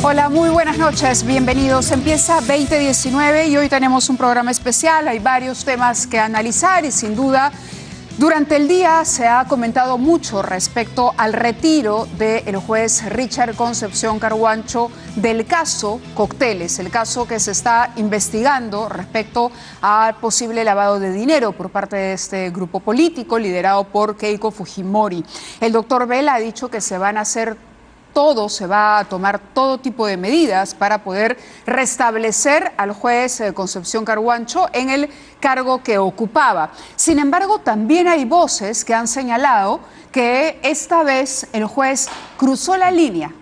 Hola, muy buenas noches, bienvenidos. Empieza 2019 y hoy tenemos un programa especial. Hay varios temas que analizar y sin duda durante el día se ha comentado mucho respecto al retiro del juez Richard Concepción Carhuancho del caso Cócteles, el caso que se está investigando respecto al posible lavado de dinero por parte de este grupo político liderado por Keiko Fujimori. El doctor Vela ha dicho que se va a tomar todo tipo de medidas para poder restablecer al juez Concepción Carhuancho en el cargo que ocupaba. Sin embargo, también hay voces que han señalado que esta vez el juez cruzó la línea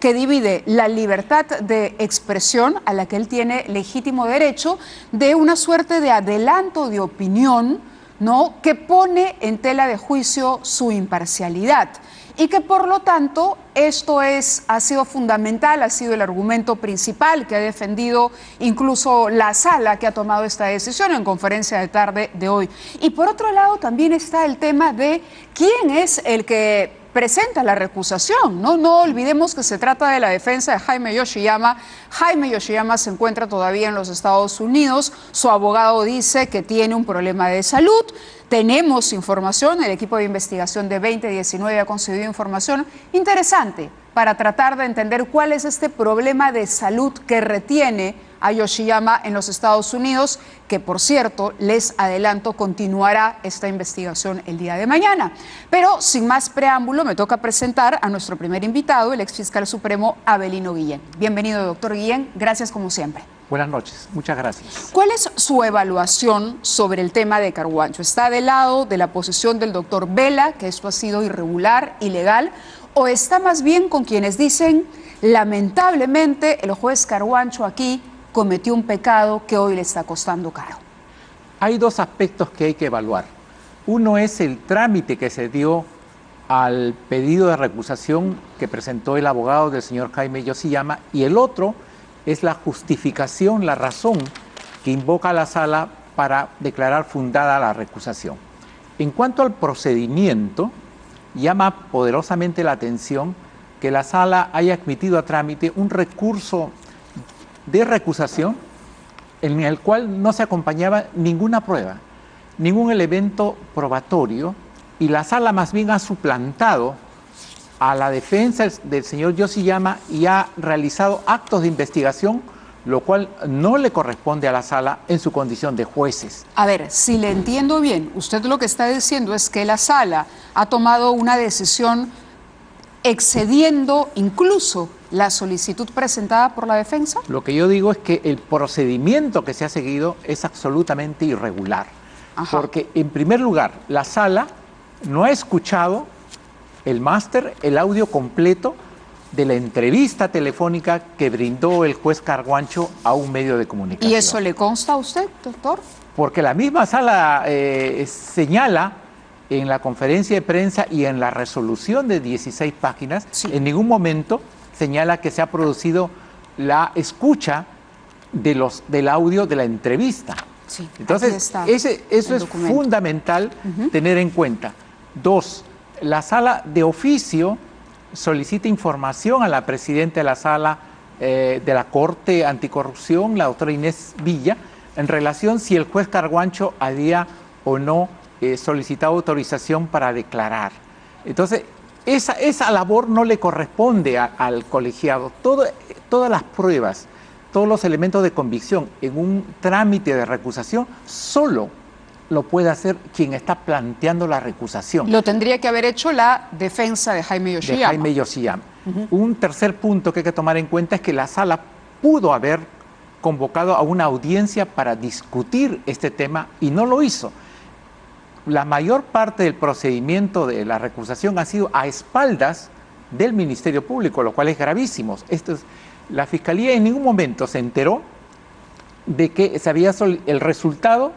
que divide la libertad de expresión, a la que él tiene legítimo derecho, de una suerte de adelanto de opinión, ¿no?, que pone en tela de juicio su imparcialidad. Y que por lo tanto esto ha sido fundamental, ha sido el argumento principal que ha defendido incluso la sala que ha tomado esta decisión en conferencia de tarde de hoy. Y por otro lado también está el tema de quién es el que presenta la recusación, ¿no? No olvidemos que se trata de la defensa de Jaime Yoshiyama. Jaime Yoshiyama se encuentra todavía en los Estados Unidos. Su abogado dice que tiene un problema de salud. Tenemos información, el equipo de investigación de 2019 ha conseguido información interesante para tratar de entender cuál es este problema de salud que retiene a Yoshiyama en los Estados Unidos, que por cierto, les adelanto, continuará esta investigación el día de mañana. Pero sin más preámbulo, me toca presentar a nuestro primer invitado, el exfiscal supremo Avelino Guillén. Bienvenido, doctor Guillén, gracias como siempre. Buenas noches, muchas gracias. ¿Cuál es su evaluación sobre el tema de Carhuancho? ¿Está del lado de la posición del doctor Vela, que esto ha sido irregular, ilegal, o está más bien con quienes dicen, lamentablemente, el juez Carhuancho aquí cometió un pecado que hoy le está costando caro? Hay dos aspectos que hay que evaluar. Uno es el trámite que se dio al pedido de recusación que presentó el abogado del señor Jaime Yoshiyama, y el otro es la justificación, la razón que invoca la sala para declarar fundada la recusación. En cuanto al procedimiento, llama poderosamente la atención que la sala haya admitido a trámite un recurso de recusación en el cual no se acompañaba ninguna prueba, ningún elemento probatorio, y la sala más bien ha suplantado a la defensa del señor Yoshiyama y ha realizado actos de investigación, lo cual no le corresponde a la sala en su condición de jueces. A ver, si le entiendo bien, usted lo que está diciendo es que la sala ha tomado una decisión excediendo incluso la solicitud presentada por la defensa. Lo que yo digo es que el procedimiento que se ha seguido es absolutamente irregular. Ajá. Porque, en primer lugar, la sala no ha escuchado el audio completo de la entrevista telefónica que brindó el juez Carhuancho a un medio de comunicación. ¿Y eso le consta a usted, doctor? Porque la misma sala señala en la conferencia de prensa y en la resolución de 16 páginas, sí, en ningún momento señala que se ha producido la escucha del audio de la entrevista. Sí, entonces, eso es fundamental tener en cuenta. Dos, la sala de oficio solicita información a la presidenta de la sala de la Corte Anticorrupción, la doctora Inés Villa, en relación si el juez Carhuancho había o no solicitado autorización para declarar. Entonces, esa labor no le corresponde al colegiado. Todas las pruebas, todos los elementos de convicción en un trámite de recusación, solo lo puede hacer quien está planteando la recusación. Lo tendría que haber hecho la defensa de Jaime Yoshiyama. De Jaime Yoshiyama. Un tercer punto que hay que tomar en cuenta es que la sala pudo haber convocado a una audiencia para discutir este tema y no lo hizo. La mayor parte del procedimiento de la recusación ha sido a espaldas del Ministerio Público, lo cual es gravísimo. La Fiscalía en ningún momento se enteró de que el resultado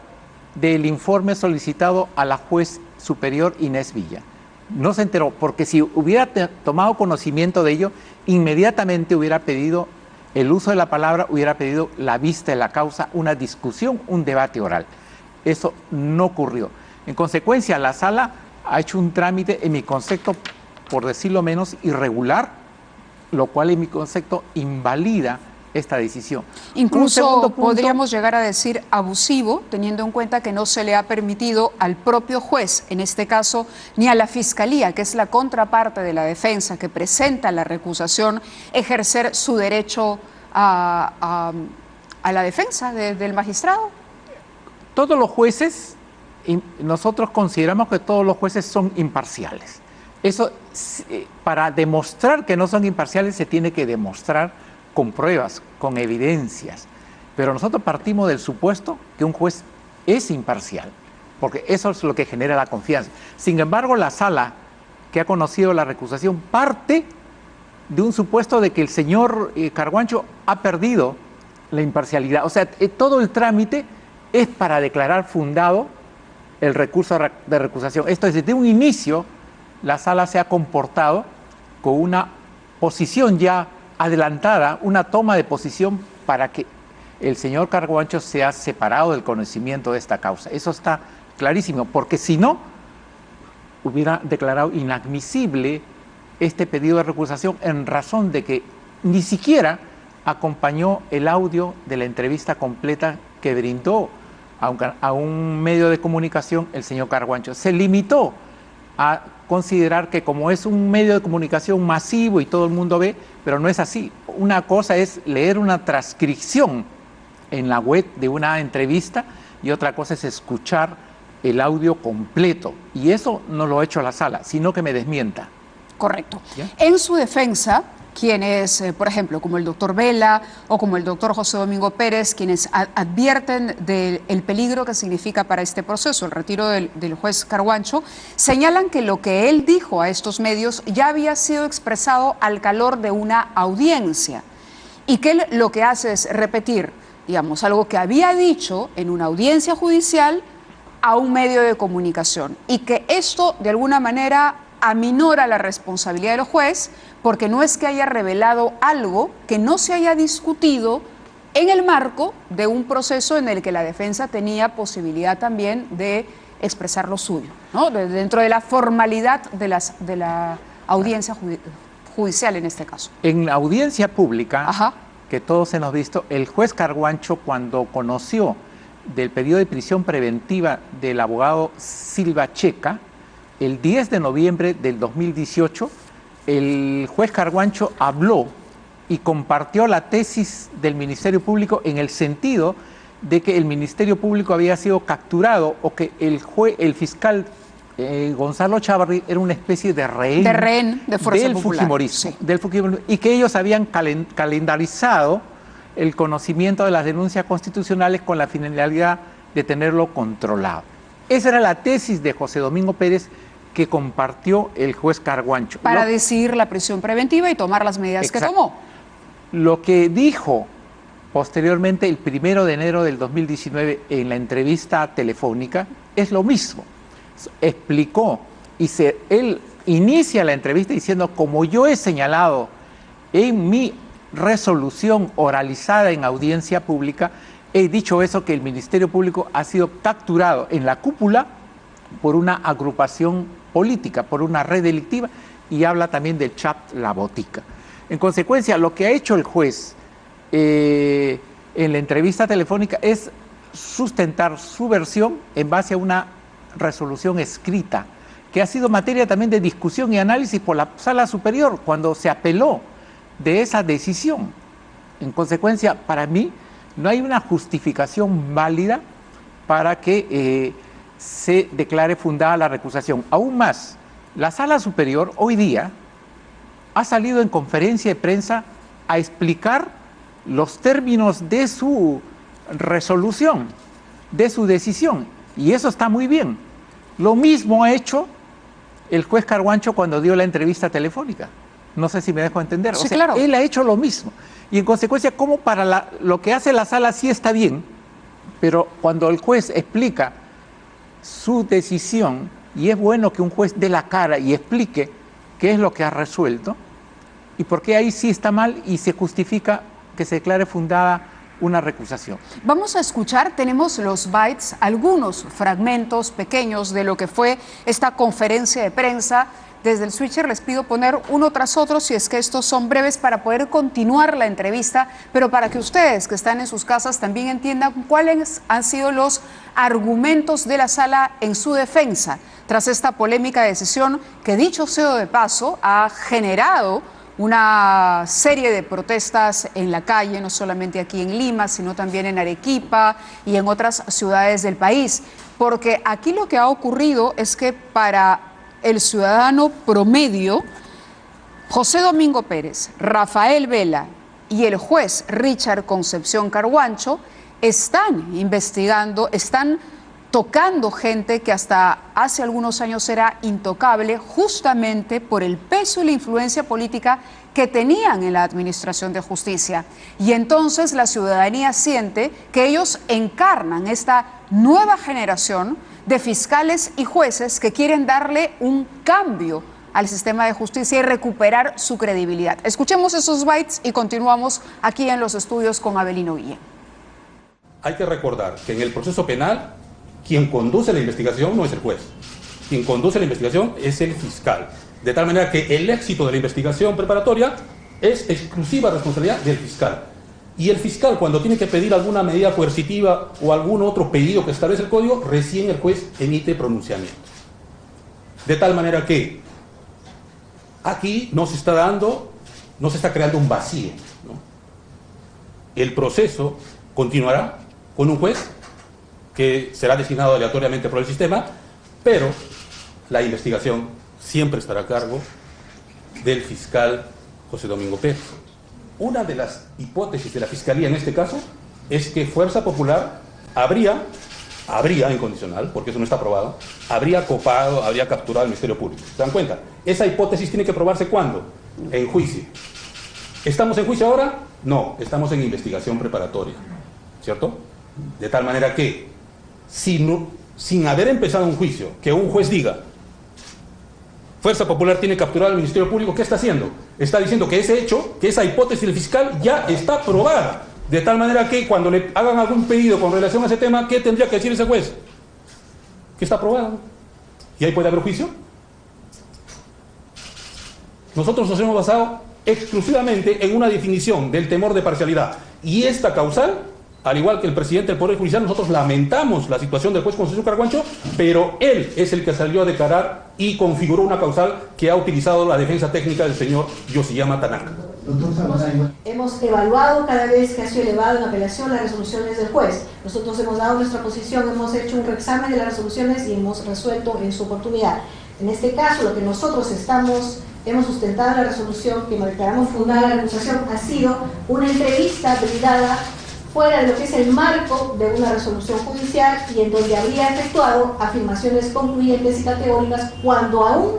del informe solicitado a la juez superior Inés Villa. No se enteró, porque si hubiera tomado conocimiento de ello, inmediatamente hubiera pedido el uso de la palabra, hubiera pedido la vista de la causa, una discusión, un debate oral. Eso no ocurrió. En consecuencia, la sala ha hecho un trámite, en mi concepto, por decirlo menos, irregular, lo cual en mi concepto invalida esta decisión. Incluso podríamos llegar a decir abusivo, teniendo en cuenta que no se le ha permitido al propio juez, en este caso, ni a la Fiscalía, que es la contraparte de la defensa que presenta la recusación, ejercer su derecho a la defensa del magistrado. Todos los jueces, nosotros consideramos que todos los jueces son imparciales. Eso, para demostrar que no son imparciales, se tiene que demostrar con pruebas, con evidencias. Pero nosotros partimos del supuesto que un juez es imparcial, porque eso es lo que genera la confianza. Sin embargo, la sala que ha conocido la recusación parte de un supuesto de que el señor Carguancho ha perdido la imparcialidad. O sea, todo el trámite es para declarar fundado el recurso de recusación. Esto es, desde un inicio, la sala se ha comportado con una posición ya adelantada, una toma de posición para que el señor Carguancho sea separado del conocimiento de esta causa. Eso está clarísimo, porque si no, hubiera declarado inadmisible este pedido de recusación en razón de que ni siquiera acompañó el audio de la entrevista completa que brindó a un medio de comunicación el señor Carguancho. Se limitó a considerar que como es un medio de comunicación masivo y todo el mundo ve, pero no es así. Una cosa es leer una transcripción en la web de una entrevista y otra cosa es escuchar el audio completo. Y eso no lo ha hecho la sala, sino que me desmienta. Correcto. ¿Ya? En su defensa, quienes, por ejemplo, como el doctor Vela o como el doctor José Domingo Pérez, quienes advierten del peligro que significa para este proceso el retiro del juez Carguancho, señalan que lo que él dijo a estos medios ya había sido expresado al calor de una audiencia y que él lo que hace es repetir, digamos, algo que había dicho en una audiencia judicial a un medio de comunicación y que esto de alguna manera aminora la responsabilidad del juez porque no es que haya revelado algo que no se haya discutido en el marco de un proceso en el que la defensa tenía posibilidad también de expresar lo suyo, ¿no? Dentro de la formalidad de la audiencia judicial en este caso. En la audiencia pública, Ajá, que todos hemos visto, el juez Carguancho, cuando conoció del pedido de prisión preventiva del abogado Silva Checa, el 10 de noviembre del 2018, el juez Carguancho habló y compartió la tesis del Ministerio Público en el sentido de que el Ministerio Público había sido capturado o que el fiscal Gonzalo Chávarri era una especie de rehén de Fuerza del Popular, fujimorismo, sí. del fujimorismo, y que ellos habían calendarizado el conocimiento de las denuncias constitucionales con la finalidad de tenerlo controlado. Esa era la tesis de José Domingo Pérez que compartió el juez Carguancho. Para decidir la prisión preventiva y tomar las medidas Exacto. que tomó. Lo que dijo posteriormente, el 1 de enero del 2019, en la entrevista telefónica, es lo mismo. Explicó y él inicia la entrevista diciendo, como yo he señalado en mi resolución oralizada en audiencia pública, he dicho eso, que el Ministerio Público ha sido capturado en la cúpula por una agrupación política, por una red delictiva, y habla también del chat La Botica. En consecuencia, lo que ha hecho el juez en la entrevista telefónica es sustentar su versión en base a una resolución escrita, que ha sido materia también de discusión y análisis por la Sala Superior cuando se apeló de esa decisión. En consecuencia, para mí, no hay una justificación válida para que se declare fundada la recusación. Aún más, la Sala Superior hoy día ha salido en conferencia de prensa a explicar los términos de su resolución, de su decisión, y eso está muy bien. Lo mismo ha hecho el juez Carguancho cuando dio la entrevista telefónica. No sé si me dejo entender. Sí, o sea, claro. Él ha hecho lo mismo. Y en consecuencia, como para lo que hace la sala sí está bien, pero cuando el juez explica su decisión, y es bueno que un juez dé la cara y explique qué es lo que ha resuelto y por qué ahí sí está mal y se justifica que se declare fundada una recusación. Vamos a escuchar, tenemos los bytes, algunos fragmentos pequeños de lo que fue esta conferencia de prensa. Desde el switcher les pido poner uno tras otro, si es que estos son breves, para poder continuar la entrevista, pero para que ustedes que están en sus casas también entiendan cuáles han sido los argumentos de la sala en su defensa tras esta polémica decisión que, dicho sea de paso, ha generado una serie de protestas en la calle, no solamente aquí en Lima, sino también en Arequipa y en otras ciudades del país. Porque aquí lo que ha ocurrido es que para el ciudadano promedio, José Domingo Pérez, Rafael Vela y el juez Richard Concepción Carguancho están investigando, están tocando gente que hasta hace algunos años era intocable, justamente por el peso y la influencia política que tenían en la administración de justicia. Y entonces la ciudadanía siente que ellos encarnan esta nueva generación de fiscales y jueces que quieren darle un cambio al sistema de justicia y recuperar su credibilidad. Escuchemos esos bytes y continuamos aquí en los estudios con Avelino Guillén. Hay que recordar que en el proceso penal, quien conduce la investigación no es el juez. Quien conduce la investigación es el fiscal. De tal manera que el éxito de la investigación preparatoria es exclusiva responsabilidad del fiscal. Y el fiscal, cuando tiene que pedir alguna medida coercitiva o algún otro pedido que establece el código, recién el juez emite pronunciamiento. De tal manera que aquí no se está creando un vacío, ¿no? El proceso continuará con un juez que será designado aleatoriamente por el sistema, pero la investigación siempre estará a cargo del fiscal José Domingo Pérez. Una de las hipótesis de la Fiscalía en este caso es que Fuerza Popular habría en condicional, porque eso no está probado, habría copado, habría capturado al Ministerio Público. ¿Se dan cuenta? Esa hipótesis tiene que probarse ¿cuándo? En juicio. ¿Estamos en juicio ahora? No, estamos en investigación preparatoria, ¿cierto? De tal manera que, sin haber empezado un juicio, que un juez diga Fuerza Popular tiene capturado al Ministerio Público, ¿qué está haciendo? Está diciendo que ese hecho, que esa hipótesis del fiscal ya está probada. De tal manera que cuando le hagan algún pedido con relación a ese tema, ¿qué tendría que decir ese juez? Que está probado. ¿Y ahí puede haber juicio? Nosotros nos hemos basado exclusivamente en una definición del temor de parcialidad. Y esta causal, al igual que el presidente del Poder Judicial, nosotros lamentamos la situación del juez Concepción Carguancho, pero él es el que salió a declarar y configuró una causal que ha utilizado la defensa técnica del señor Yoshiyama Tanaka. Hemos evaluado cada vez que ha sido elevado en apelación las resoluciones del juez. Nosotros hemos dado nuestra posición, hemos hecho un reexamen de las resoluciones y hemos resuelto en su oportunidad. En este caso, lo que nosotros hemos sustentado en la resolución que declaramos fundada la acusación ha sido una entrevista brindada fuera de lo que es el marco de una resolución judicial y en donde habría efectuado afirmaciones concluyentes y categóricas cuando aún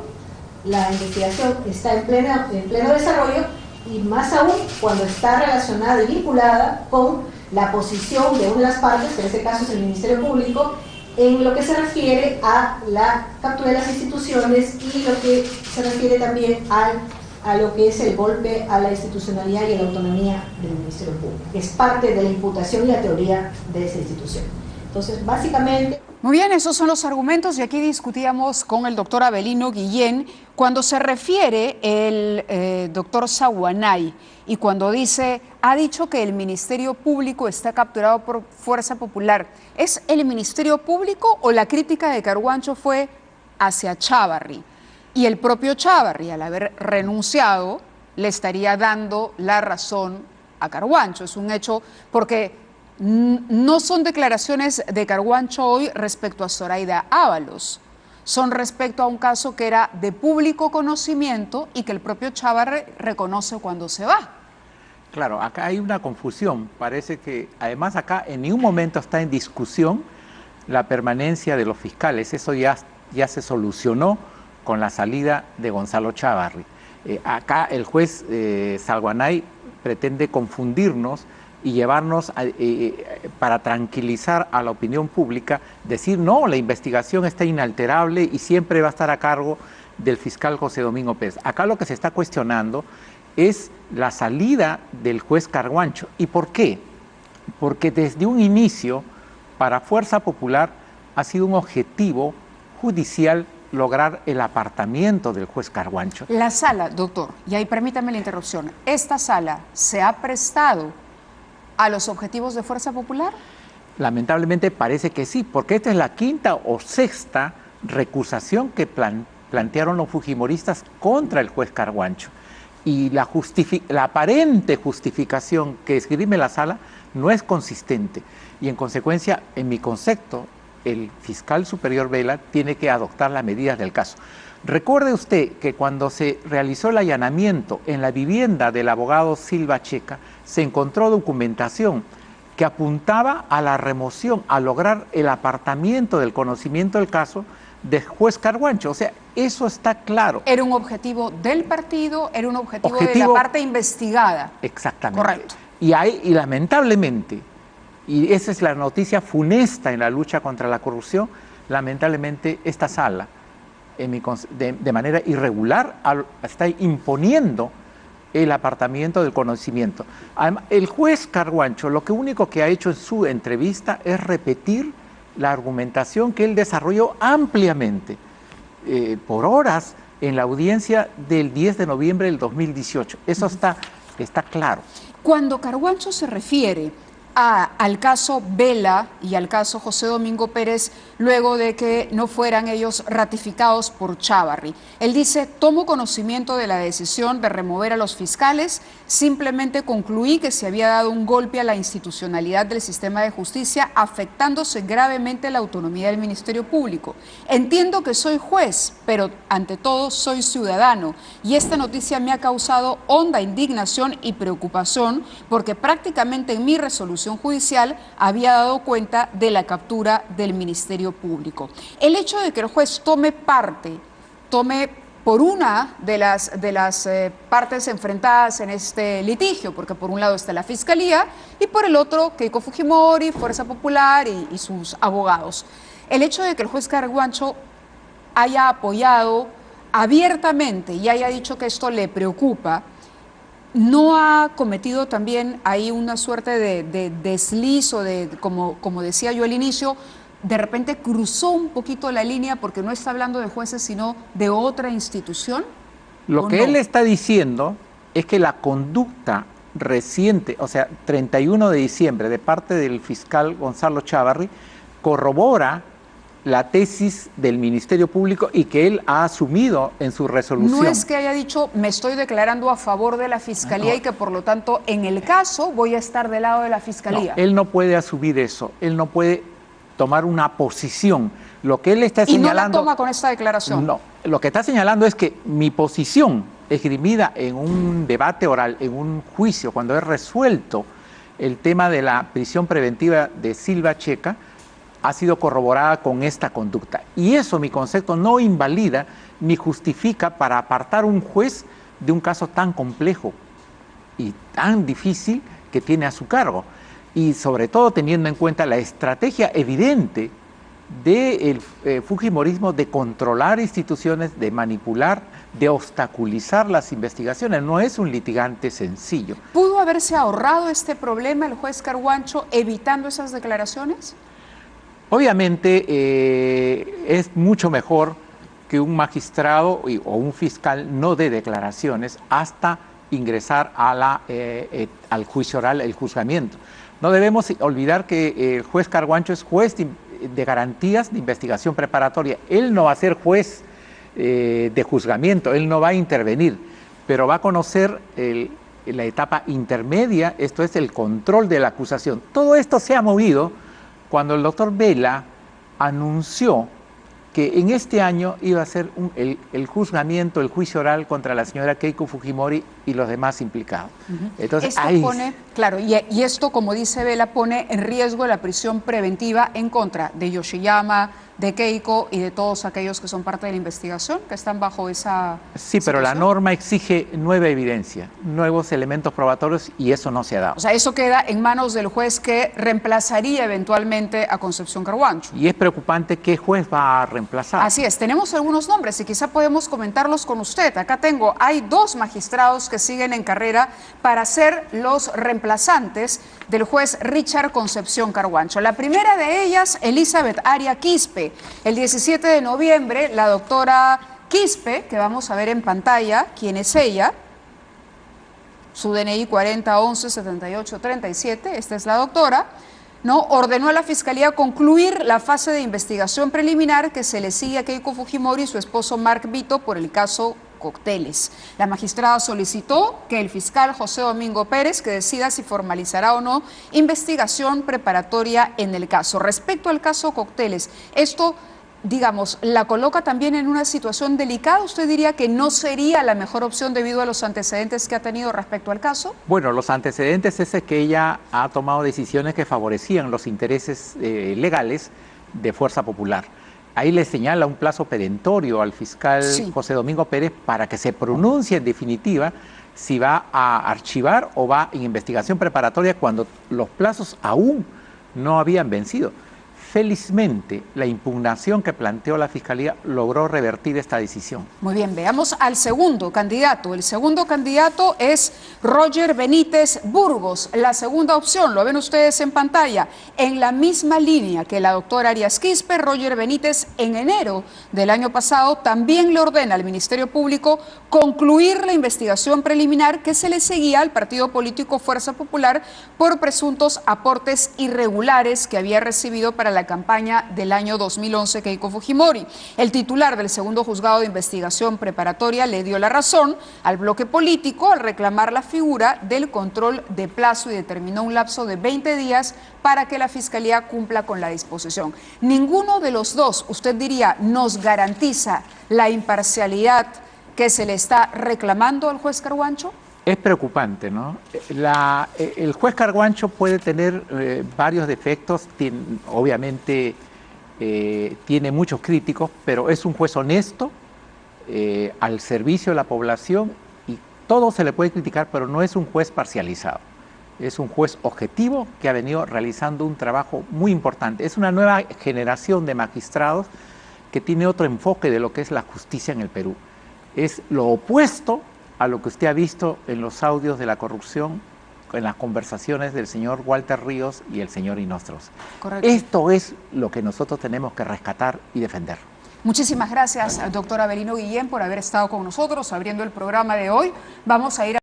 la investigación está en pleno desarrollo y más aún cuando está relacionada y vinculada con la posición de una de las partes, que en este caso es el Ministerio Público, en lo que se refiere a la captura de las instituciones y lo que se refiere también a lo que es el golpe a la institucionalidad y a la autonomía del Ministerio Público, que es parte de la imputación y la teoría de esa institución. Entonces, básicamente... Muy bien, esos son los argumentos y aquí discutíamos con el doctor Avelino Guillén cuando se refiere el doctor Saguanay y cuando ha dicho que el Ministerio Público está capturado por Fuerza Popular. ¿Es el Ministerio Público o la crítica de Carguancho fue hacia Chávarri? Y el propio Chávarri, al haber renunciado, le estaría dando la razón a Carguancho. Es un hecho porque no son declaraciones de Carguancho hoy respecto a Zoraida Ábalos. Son respecto a un caso que era de público conocimiento y que el propio Chávarri reconoce cuando se va. Claro, acá hay una confusión. Parece que además acá en ningún momento está en discusión la permanencia de los fiscales. Eso ya se solucionó con la salida de Gonzalo Chávarri. Acá el juez Saguanay pretende confundirnos y llevarnos para tranquilizar a la opinión pública, decir no, la investigación está inalterable y siempre va a estar a cargo del fiscal José Domingo Pérez. Acá lo que se está cuestionando es la salida del juez Carguancho. ¿Y por qué? porque desde un inicio, para Fuerza Popular, ha sido un objetivo judicial lograr el apartamiento del juez Carguancho. La sala, doctor, y ahí permítame la interrupción, ¿esta sala se ha prestado a los objetivos de Fuerza Popular? Lamentablemente parece que sí, porque esta es la quinta o sexta recusación que plantearon los fujimoristas contra el juez Carguancho. Y la aparente justificación que esgrime la sala no es consistente. Y en consecuencia, en mi concepto, el fiscal superior Vela tiene que adoptar las medidas del caso. Recuerde usted que cuando se realizó el allanamiento en la vivienda del abogado Silva Checa, se encontró documentación que apuntaba a la remoción, a lograr el apartamiento del conocimiento del caso del juez Carguancho. O sea, eso está claro. Era un objetivo del partido, era un objetivo de la parte investigada. Exactamente. Correcto. Y lamentablemente, y esa es la noticia funesta en la lucha contra la corrupción, lamentablemente esta sala, de manera irregular, está imponiendo el apartamiento del conocimiento. Además, el juez Carguancho lo único que ha hecho en su entrevista es repetir la argumentación que él desarrolló ampliamente por horas en la audiencia del 10 de noviembre del 2018. Eso está claro. Cuando Carguancho se refiere al caso Vela y al caso José Domingo Pérez, luego de que no fueran ellos ratificados por Chávarri, él dice: tomo conocimiento de la decisión de remover a los fiscales, simplemente concluí que se había dado un golpe a la institucionalidad del sistema de justicia, afectándose gravemente la autonomía del Ministerio Público. Entiendo que soy juez, pero ante todo soy ciudadano, y esta noticia me ha causado honda indignación y preocupación, porque prácticamente en mi resolución judicial había dado cuenta de la captura del Ministerio Público. El hecho de que el juez tome por una de las partes enfrentadas en este litigio, porque por un lado está la Fiscalía y por el otro Keiko Fujimori, Fuerza Popular y sus abogados. El hecho de que el juez Carguancho haya apoyado abiertamente y haya dicho que esto le preocupa, ¿no ha cometido también ahí una suerte de desliz o como decía yo al inicio, de repente cruzó un poquito la línea porque no está hablando de jueces sino de otra institución? Lo que él está diciendo es que la conducta reciente, o sea, 31 de diciembre, de parte del fiscal Gonzalo Chávarri, corrobora la tesis del Ministerio Público y que él ha asumido en su resolución. No es que haya dicho, me estoy declarando a favor de la Fiscalía y que por lo tanto en el caso voy a estar del lado de la Fiscalía. No, él no puede asumir eso, él no puede tomar una posición. Lo que él está señalando... ¿Y no la toma con esta declaración? No, lo que está señalando es que mi posición esgrimida en un debate oral, en un juicio, cuando he resuelto el tema de la prisión preventiva de Silva Checa, ha sido corroborada con esta conducta. Y eso, mi concepto, no invalida ni justifica para apartar un juez de un caso tan complejo y tan difícil que tiene a su cargo. Y sobre todo teniendo en cuenta la estrategia evidente del fujimorismo de controlar instituciones, de manipular, de obstaculizar las investigaciones. No es un litigante sencillo. ¿Pudo haberse ahorrado este problema el juez Carguancho evitando esas declaraciones? Obviamente es mucho mejor que un magistrado o un fiscal no dé declaraciones hasta ingresar a al juicio oral, el juzgamiento. No debemos olvidar que el juez Carguancho es juez de garantías de investigación preparatoria. Él no va a ser juez de juzgamiento, él no va a intervenir, pero va a conocer la etapa intermedia, esto es el control de la acusación. Todo esto se ha movido cuando el doctor Vela anunció que en este año iba a ser el juzgamiento, el juicio oral contra la señora Keiko Fujimori y los demás implicados. Entonces, esto pone, claro, y esto, como dice Vela, pone en riesgo la prisión preventiva en contra de Yoshiyama, de Keiko y de todos aquellos que son parte de la investigación, que están bajo esa Sí, pero la norma exige nueva evidencia, nuevos elementos probatorios y eso no se ha dado. O sea, eso queda en manos del juez que reemplazaría eventualmente a Concepción Carhuancho. Y es preocupante qué juez va a reemplazar. Así es, tenemos algunos nombres y quizá podemos comentarlos con usted. Acá hay 2 magistrados que siguen en carrera para ser los reemplazantes del juez Richard Concepción Carhuancho. La primera de ellas, Elizabeth Aria Quispe. El 17 de noviembre, la doctora Quispe, que vamos a ver en pantalla, quién es ella, su DNI 40117837, esta es la doctora, ¿no? Ordenó a la Fiscalía concluir la fase de investigación preliminar que se le sigue a Keiko Fujimori y su esposo Mark Vito por el caso Cócteles. La magistrada solicitó que el fiscal José Domingo Pérez que decida si formalizará o no investigación preparatoria en el caso. Respecto al caso Cócteles, esto, digamos, la coloca también en una situación delicada. ¿Usted diría que no sería la mejor opción debido a los antecedentes que ha tenido respecto al caso? Bueno, los antecedentes es que ella ha tomado decisiones que favorecían los intereses legales de Fuerza Popular. Ahí le señala un plazo perentorio al fiscal José Domingo Pérez para que se pronuncie en definitiva si va a archivar o va en investigación preparatoria cuando los plazos aún no habían vencido. Felizmente, la impugnación que planteó la Fiscalía logró revertir esta decisión. Muy bien, veamos al segundo candidato. El segundo candidato es Roger Benítez Burgos. La segunda opción, lo ven ustedes en pantalla, en la misma línea que la doctora Arias Quispe, Roger Benítez en enero del año pasado también le ordena al Ministerio Público concluir la investigación preliminar que se le seguía al partido político Fuerza Popular por presuntos aportes irregulares que había recibido para la campaña del año 2011 Keiko Fujimori. El titular del segundo juzgado de investigación preparatoria le dio la razón al bloque político al reclamar la figura del control de plazo y determinó un lapso de 20 días para que la Fiscalía cumpla con la disposición. Ninguno de los dos, usted diría, nos garantiza la imparcialidad que se le está reclamando al juez Carhuancho. Es preocupante, ¿no? El juez Carhuancho puede tener varios defectos, obviamente tiene muchos críticos, pero es un juez honesto, al servicio de la población y todo se le puede criticar, pero no es un juez parcializado. Es un juez objetivo que ha venido realizando un trabajo muy importante. Es una nueva generación de magistrados que tiene otro enfoque de lo que es la justicia en el Perú. Es lo opuesto a lo que usted ha visto en los audios de la corrupción, en las conversaciones del señor Walter Ríos y el señor Inostros. Correcto. Esto es lo que nosotros tenemos que rescatar y defender. Muchísimas gracias, doctor Avelino Guillén, por haber estado con nosotros abriendo el programa de hoy. Vamos a ir